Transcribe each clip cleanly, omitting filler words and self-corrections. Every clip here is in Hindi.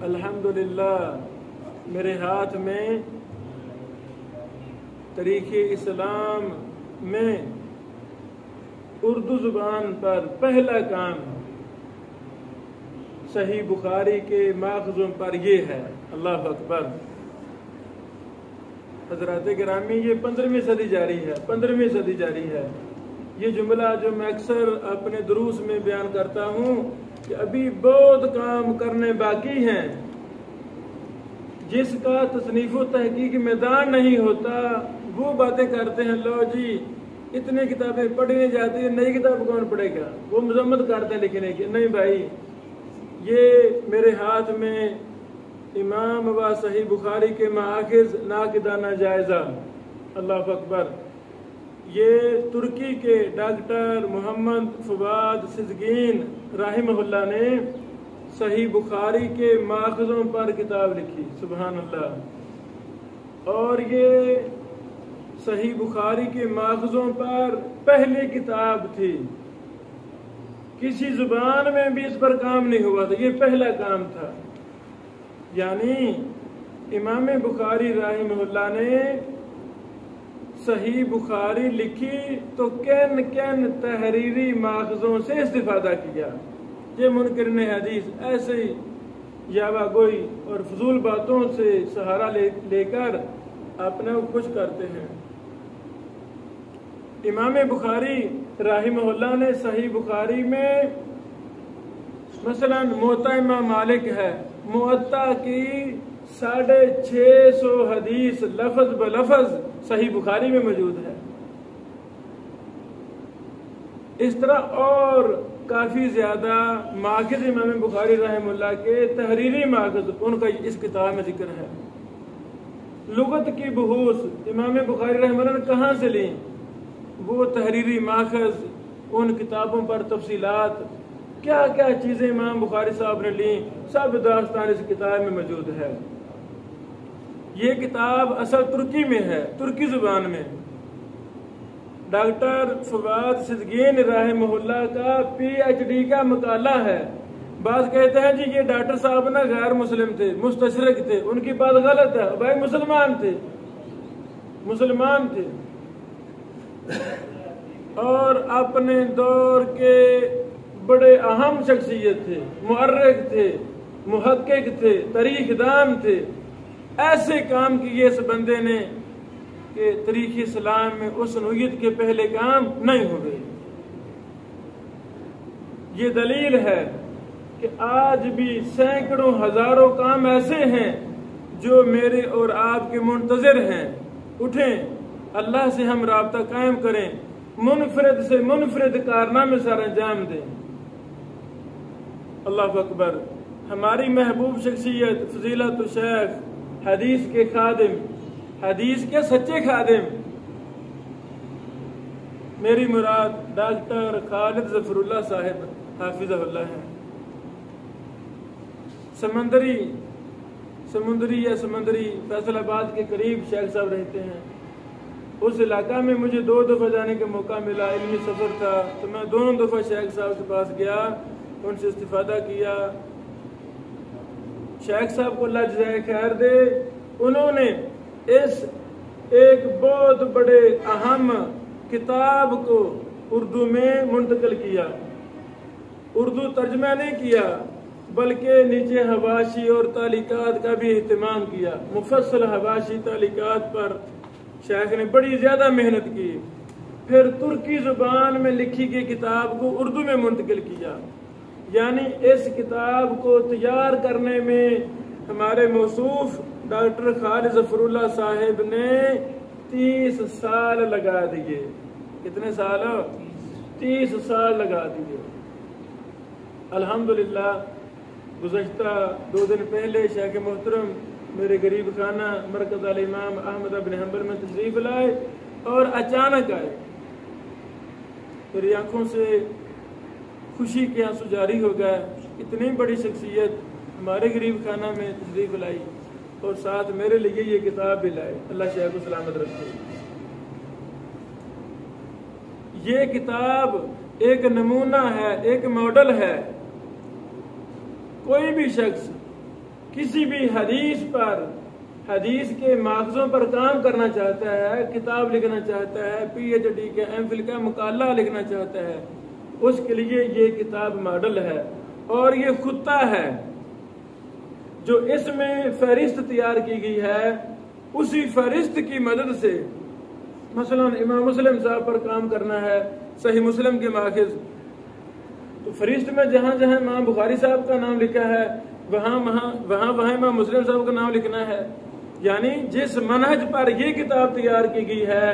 अल्हम्दुलिल्लाह मेरे हाथ में तरीक़े इस्लाम में उर्दू ज़ुबान पर पहला काम सही बुखारी के माखज़ों पर ये है। अल्लाह अकबर। हज़रात गिरामी, ये 15वीं सदी जारी है, 15वीं सदी जारी है। ये जुमला जो मैं अक्सर अपने दुरूस में बयान करता हूँ कि अभी बहुत काम करने बाकी हैं। जिसका तसनीफ़ व तहकीक मैदान नहीं होता वो बातें करते हैं, लो जी इतनी किताबें पढ़ी नहीं जाती है, नई किताब कौन पढ़ेगा, वो मजम्मत करते हैं लिखने की। नहीं भाई, ये मेरे हाथ में इमाम व सही बुखारी के माखिज़ नाक़िदाना जायज़ा, अल्लाह अकबर, ये तुर्की के डॉक्टर मोहम्मद फवाद सिद्दीकीन राहिमहुल्लाह ने सही बुखारी के माखज़ों पर किताब लिखी, सुबहान अल्लाह। और ये सही बुखारी के माखज़ों पर पहली किताब थी, किसी जुबान में भी इस पर काम नहीं हुआ था, ये पहला काम था। यानी इमाम बुखारी राहिमहुल्लाह ने सही बुखारी लिखी तो कैन कैन तहरीरी माखज़ों से इस्तिफादा किया। ये मुनकिरीन हदीस ऐसे ही यावा गोई और फजूल बातों से सहारा लेकर अपने को खुश करते हैं। इमाम बुखारी राहिमहुल्लाह ने सही बुखारी में मसलन मुअत्ता इमाम मालिक है, मुअत्ता की 650 हदीस लफ्ज़ ब लफ्ज़ सही बुखारी में मौजूद है। इस तरह और काफ़ी ज़्यादा माखिज़ इमाम बुखारी रहमतुल्लाह के तहरीरी माखिज़ उनका इस किताब में जिक्र है। लुगत की बहूस इमाम बुखारी रहमतुल्लाह ने कहाँ से ली, वो तहरीरी माखज़, उन किताबों पर तफसीलात, क्या क्या चीज़ें इमाम बुखारी साहब ने ली, सब दास्तान इस किताब में मौजूद है। ये किताब असल तुर्की में है, तुर्की ज़ुबान में। डॉक्टर फवाद सिद्दीकीन राहिमहुल्लाह का PhD का मकाला है। बात कहते हैं जी ये डॉक्टर साहब ना गैर मुस्लिम थे, मुस्तशरिक थे, उनकी बात गलत है भाई, मुसलमान थे, मुसलमान थे और अपने दौर के बड़े अहम शख्सियत थे, मुअर्रिख थे, मुहक्किक थे, तारीखदान थे। ऐसे काम किए इस बंदे ने कि तरीक़ इस्लाम में उस नौयत के पहले काम नहीं हुए। ये दलील है कि आज भी सैकड़ों हजारों काम ऐसे हैं जो मेरे और आपके मुंतज़िर हैं। उठें, अल्लाह से हम राब्ता कायम करें, मुनफरिद से मुनफरिद कारनामे सर अंजाम दें। अल्लाह अकबर। हमारी महबूब शख्सियत फजीलत शेख, हदीस के खादिम, हदीस के सच्चे खादिम, मेरी मुराद डॉक्टर खालिद ज़फ़रुल्लाह साहिब हाफिज़हुल्लाह है। समुंदरी या समंदरी फैसलाबाद के करीब शेख साहब रहते हैं। उस इलाका में मुझे 2 दफ़ा जाने का मौका मिला, इल्मी सफ़र था, तो मैं दोनों दफ़ा शेख साहब के पास गया, उनसे इस्तिफ़ादा किया। शेख साहब को अल्लाह जज़ाए खैर दे, उन्होंने इस एक बहुत बड़े अहम किताब को उर्दू में मुंतकिल किया। उर्दू तर्जमा नहीं किया बल्कि नीचे हवाशी और तालिकात का भी एहतमाम किया। मुफस्सल हवाशी तालिकात पर शेख ने बड़ी ज़्यादा मेहनत की। फिर तुर्की ज़ुबान में लिखी गई किताब को उर्दू में मुंतकिल किया। यानी इस किताब को तैयार करने में हमारे मौसूफ डॉक्टर खालिद ज़फ़रुल्लाह साहिब ने 30 साल लगा दिए। कितने साल? 30 साल लगा दिए। अल्हम्दुलिल्लाह गुज़श्ता 2 दिन पहले शेख मोहतरम मेरे गरीब खाना मरकज़ अल इमाम अहमद बिन हंबल में तशरीफ़ लाए और अचानक आए। मेरी आंखों से खुशी के आंसू जारी हो गए। इतनी बड़ी शख्सियत हमारे गरीब खाना में तशरीफ़ लाई और साथ मेरे लिए ये किताब भी लाए। अल्लाह शेख को सलामत रखे। ये किताब एक नमूना है, एक मॉडल है। कोई भी शख्स किसी भी हदीस पर, हदीस के माखज़ों पर काम करना चाहता है, किताब लिखना चाहता है, PhD का MPhil का मुकाला लिखना चाहता है, उसके लिए ये किताब मॉडल है। और ये खुत्ता है जो इसमें फहरिस्त तैयार की गई है, उसी फहरिस्त की मदद से मसलन इमाम मुस्लिम साहब पर काम करना है, सही मुस्लिम के माखिज, तो फहरिस्त में जहां जहां इमाम बुखारी साहब का नाम लिखा है वहां इमाम मुस्लिम साहब का नाम लिखना है। यानी जिस मनहज पर यह किताब तैयार की गई है,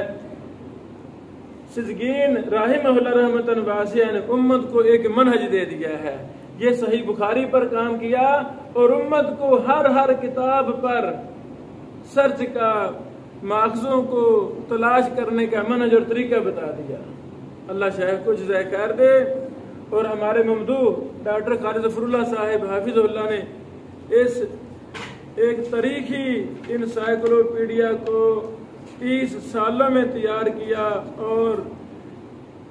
सिजगीन राहिमहुल्लाह रहमतन वासिया ने उम्मत को एक मनहज दे दिया है। ये सही बुखारी पर काम किया और उम्मत को हर किताब पर सर्च का, माखज़ों को तलाश करने का मनहज और तरीका बता दिया। अल्लाह शायद को जज़ाए खैर दे। और हमारे ममदू डॉक्टर खालिद ज़फ़रुल्लाह साहिब हाफिज़हुल्लाह ने इस एक तारीखी इनसाइक्लोपीडिया को 30 सालों में तैयार किया और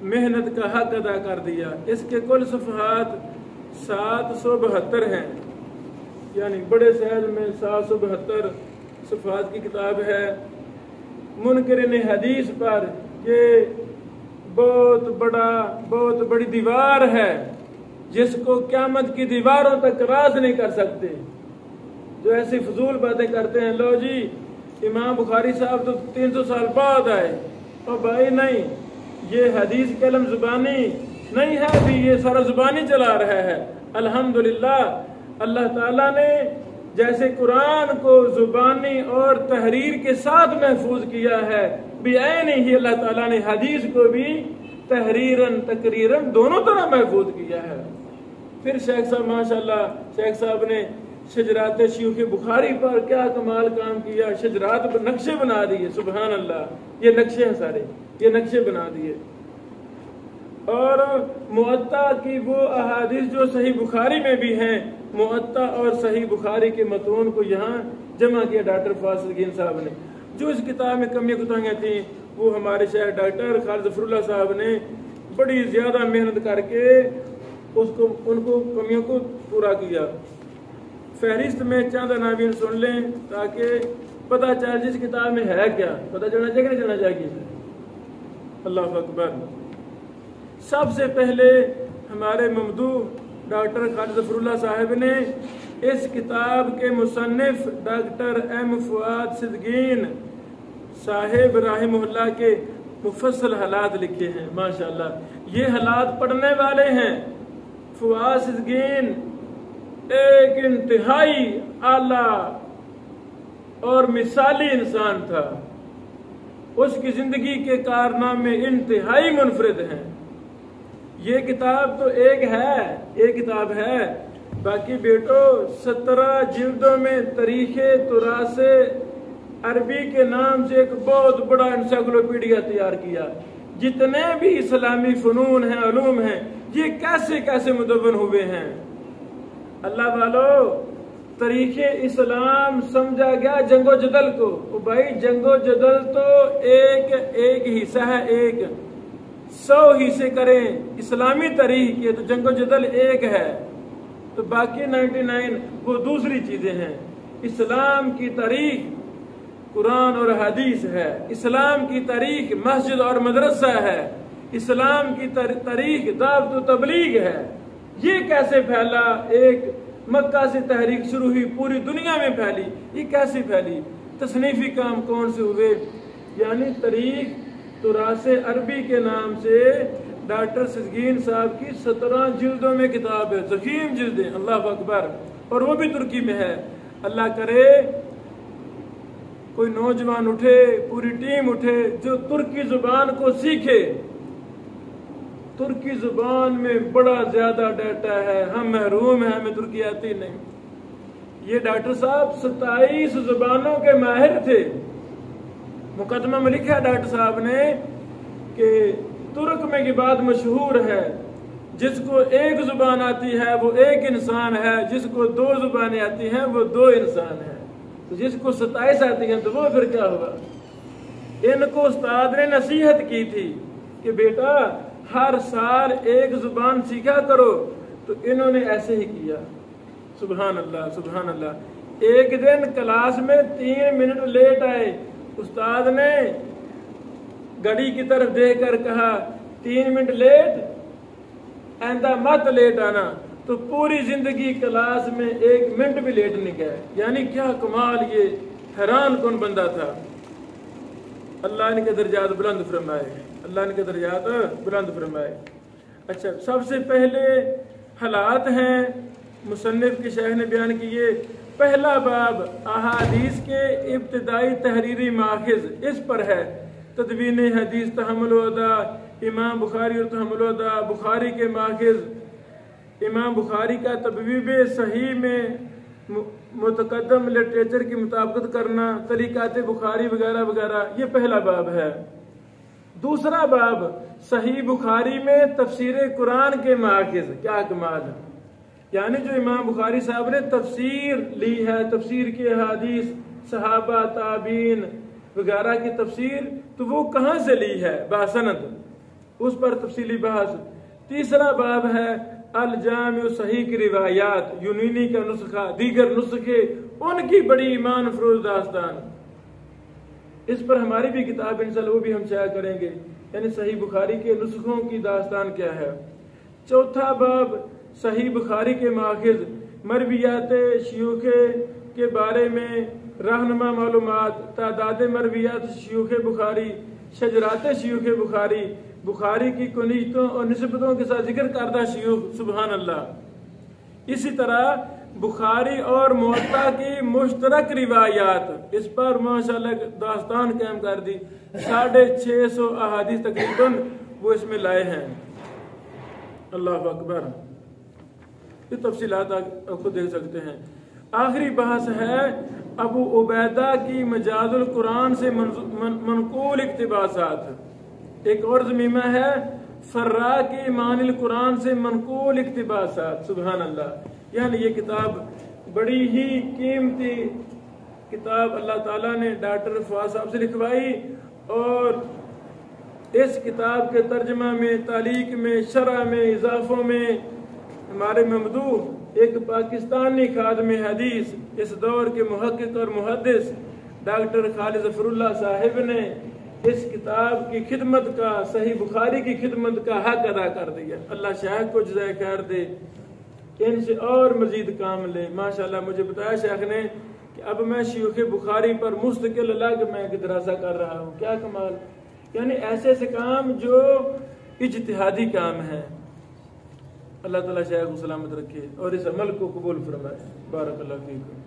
मेहनत का हक अदा कर दिया। इसके कुल सफ़हात 772 हैं, यानी बड़े शहर में 772 सफ़हात की किताब है। मुनकरिन हदीस पर ये बहुत बड़ी दीवार है जिसको क़यामत की दीवारों तक रास नहीं कर सकते। जो ऐसी फजूल बातें करते हैं, लो जी इमाम बुखारी साहब तो 300 साल बाद आए, और भाई नहीं, ये हदीस कलम जुबानी नहीं है, अभी ये सारा जुबानी चला रहा है। अल्हम्दुलिल्लाह, अल्लाह ताला ने जैसे कुरान को जुबानी और तहरीर के साथ महफूज किया है, बेऐन ही अल्लाह ताला ने हदीस को भी तहरीरन तकरीरन दोनों तरह महफूज किया है। फिर शेख साहब माशाल्लाह, शेख साहब ने शजरात शयूख बुखारी पर क्या कमाल काम किया, शजरात पर नक्शे बना दिए। सुबहान अल्लाह, ये नक्शे हैं सारे, ये नक्शे बना दिए। और मुअत्ता की वो अहादीस जो सही बुखारी में भी हैं, मुअत्ता और सही बुखारी के मतून को यहाँ जमा किया डॉक्टर फासिल साहब ने। जो इस किताब में कमियाँ कुताहियाँ थी वो हमारे शेख डॉक्टर खालिद ज़फ़रुल्लाह साहब ने बड़ी ज़्यादा मेहनत करके उनको कमियों को पूरा किया। फहरिस्त में चंद अनावीन सुन लें ताकि पता चले जिस किताब में है क्या, पता चलना चाहिए कि नहीं चलना चाहिए। अल्लाह अकबर। सबसे पहले हमारे ममदू डॉक्टर खालिद ज़फ़रुल्लाह साहब ने इस किताब के मुसन्निफ डॉक्टर M फुआद सिद्दीकीन साहिब राहिमहुल्लाह के मुफस्सल हालात लिखे हैं। माशाअल्लाह ये हालात पढ़ने वाले हैं। फुआद सिद्दीकीन एक इंतहाई आला और मिसाली इंसान था। उसकी जिंदगी के कारनामे इंतहाई मुनफरिद हैं। ये किताब तो एक किताब है, बाकी बेटो 17 जिल्दों में तरीखे तुरासे अरबी के नाम से एक बहुत बड़ा इंसाइक्लोपीडिया तैयार किया। जितने भी इस्लामी फनून हैं, उलूम हैं, ये कैसे कैसे मुदव्वन हुए हैं। अल्लाह वालों, तरीके इस्लाम समझा गया जंगो जदल को। तो भाई जंगो जदल तो एक हिस्सा है, 100 हिस्से करें इस्लामी तरीके तो जंगो जदल एक है, तो बाकी 99 वो दूसरी चीजें हैं। इस्लाम की तारीख कुरान और हदीस है, इस्लाम की तारीख मस्जिद और मदरसा है, इस्लाम की तारीख दावत व तबलीग है। ये कैसे फैला? एक मक्का से तहरीक शुरू हुई, पूरी दुनिया में फैली। ये कैसे फैली? तसनीफी काम कौन से हुए? यानी तारीख तुरासे अरबी के नाम से डॉक्टर सिद्दीकीन साहब की 17 जिल्दों में किताब है, ज़ख़ीम जिल्दें। अल्लाह अकबर। और वो भी तुर्की में है। अल्लाह करे कोई नौजवान उठे, पूरी टीम उठे जो तुर्की जुबान को सीखे। तुर्की जुबान में बड़ा ज्यादा डाटा है, हम महरूम हैं, हमें तुर्की आती नहीं। ये डॉक्टर साहब 27 जुबानों के माहिर थे। मुकदमा में लिखा डॉक्टर साहब ने कि तुर्क में ये बात मशहूर है, जिसको एक जुबान आती है वो एक इंसान है, जिसको 2 जुबानें आती हैं वो 2 इंसान है। तो जिसको 27 आती हैं तो वो फिर क्या होगा? इनको उस्ताद ने नसीहत की थी कि बेटा हर साल एक जुबान सीखा करो, तो इन्होंने ऐसे ही किया। सुभान अल्लाह, सुभान अल्लाह। एक दिन क्लास में 3 मिनट लेट आए, उस्ताद ने घड़ी की तरफ देखकर कहा 3 मिनट लेट, आइंदा मत लेट आना। तो पूरी जिंदगी क्लास में 1 मिनट भी लेट नहीं गए। यानी क्या कमाल, ये हैरान कौन बंदा था। अल्लाह इनके दर्जात बुलंद फरमाए, अल्लाह इनके दर्जात बुलंद फरमाए। अच्छा, सबसे पहले हालात हैं मुसन्निफ के शेख ने बयान किए। पहला बाब अहादीस के इब्तिदाई तहरीरी माखिज इस पर है। तदवीन हदीस तहम्मुल अदा, इमाम बुखारी और तहम्मुल अदा। बुखारी के माखिज, इमाम बुखारी का तबवीब सही में मुतकद्दम लिटरेचर की मुताबिकत करना, तरीकात बुखारी वगैरह वगैरह, ये पहला बाब है। दूसरा बाब सही बुखारी में तफसीर कुरान के माखिज, क्या कमाल है। यानी जो इमाम बुखारी साहब ने तफसीर ली है, तफसीर के हदीस सहाबा ताबीन वगैरह की तफसीर, तो वो कहाँ से ली है बासनद, उस पर तफसीली बहस। तीसरा बाब है अल जामिउ सही की रिवायात, यूनानी का नुस्खा, दीगर नुस्खे, उनकी बड़ी ईमान फरोज दास्तान। इस पर हमारी भी किताब इंशाअल्लाह, वो भी हम शाया करेंगे, यानी सही बुखारी के नुस्खों की दास्तान क्या है। चौथा बाब सही बुखारी के माखिज, मरवियात शियूखे के बारे में रहनुमा मालूमात, तादाद मरवियात शियूखे बुखारी, शजरात शियूखे बुखारी, बुखारी की कुनीतों और निस्बतों के साथ जिक्र करदा शियूख, सुबहान अल्लाह। इसी तरह बुखारी और मुअत्ता की मुश्तरक रिवायात, इस पर माशाअल्लाह दास्तान कायम कर दी। 650 अहादीस तकरीबन वो इसमें लाए हैं। अल्लाह अकबर। ये तफसीलात आप खुद देख सकते हैं। आखिरी बहस है अबू उबैदा की मजाजुल कुरान से मनकूल इक्तिबासात। एक और ज़मीमा है फर्रा की मानिल कुरान से मनकूल इक्तिबासात, सुबहान अल्लाह। यानी ये किताब बड़ी ही कीमती किताब अल्लाह ताला ने डॉक्टर फवाद साहब से लिखवाई, और इस किताब के तर्जमा में, तालीक में, शरह में, इजाफों में हमारे ममदू एक पाकिस्तानी खादम हदीस, इस दौर के मुहक्किक और मुहद्दिस डॉक्टर खालिद ज़फ़रुल्लाह साहिब ने इस किताब की खिदमत का, सही बुखारी की खिदमत का हक अदा कर दिया। अल्लाह शेख को जज़ाए खैर दे, इनसे और मजीद काम ले। माशाल्लाह मुझे बताया शेख ने कि अब मैं शियूख बुखारी पर मुस्तकिल अलग मैं दरासा कर रहा हूँ। क्या कमाल, यानी ऐसे ऐसे काम जो इज्तिहादी काम है। अल्लाह ताला शेख को सलामत रखे और इस अमल को कबूल फरमाए। बारक अल्लाह फीकुम।